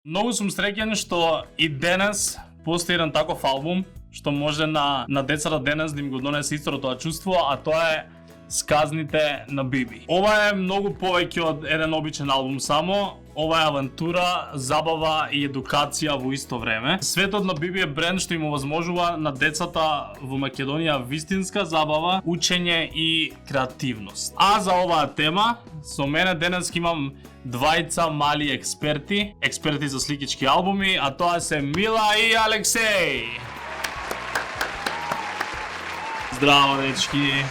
Многу сум среќен што и денес постои еден таков албум што може на децата денес да им го донесе истото тоа чувство, а тоа е Сказните на Биби. Ова е многу повеќе од еден обичен албум само. Ова е авантура, забава и едукација во исто време. Светот на Биби е бренд што им овозможува на децата во Македонија вистинска забава, учење и креативност. А за оваа тема, со мене денес имам двајца мали експерти за сликички албуми, а тоа се Мила и Алексеј. Здраво, дечки.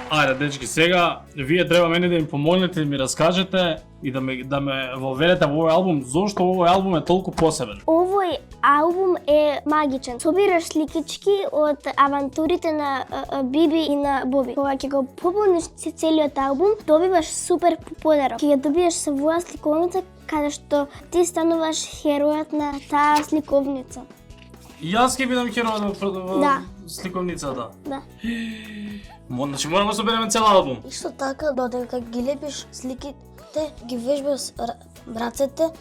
Ајде, дечки, сега вие треба мене да ми помогнете да ми раскажете и да ме воведете во овој албум, зошто овој албум е толку посебен. Овој албум е магичен. Собираш сликички од авантурите на Биби и на Боби. Кога ќе го пополниш целиот албум, добиваш супер подарок. Ќе ја добиеш своја сликовница каде што ти стануваш херојот на таа сликовница. Јас ќе бидам херојот во сликовницата. Да. Значи мораме да собереме цел албум. Исто така, додека ги лепиш сликите, ги вежбаш рацете,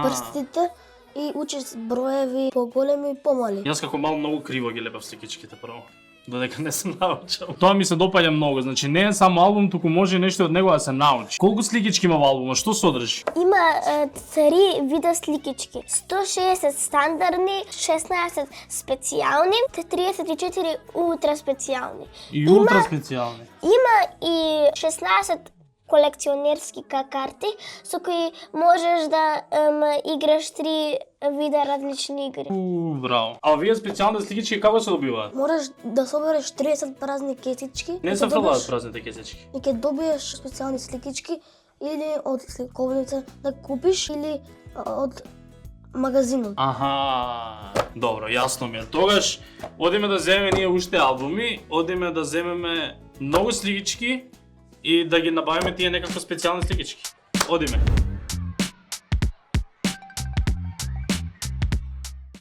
прстите и учиш броеви поголеми и помали. Јас како мал многу криво ги лепев сликичките прво. Додека не се научил. Тоа ми се допаѓа многу, значи не е само албум, туку може нешто од него да се научи. Колку сликички има во албумот? Што содржи? Има 3 вида сликички. 160 стандардни, 16 специјални, 34 ултра специјални. И ултра специјални. Има и 16 колекционерски карти со кои можеш да играш 3 вида различни игри. Браво. А овие специјални сликички како се добиваат? Можеш да собереш 30 празни кесички. Не се фрлаат празните кесички. И ќе добиеш специјални сликички или од сликовница да купиш или од магазинот. Аха, добро, јасно ми е. Тогаш одиме да земеме ние уште албуми, одиме да земеме многу сликички и да ги набавиме тие некако специјални сликички. Одиме.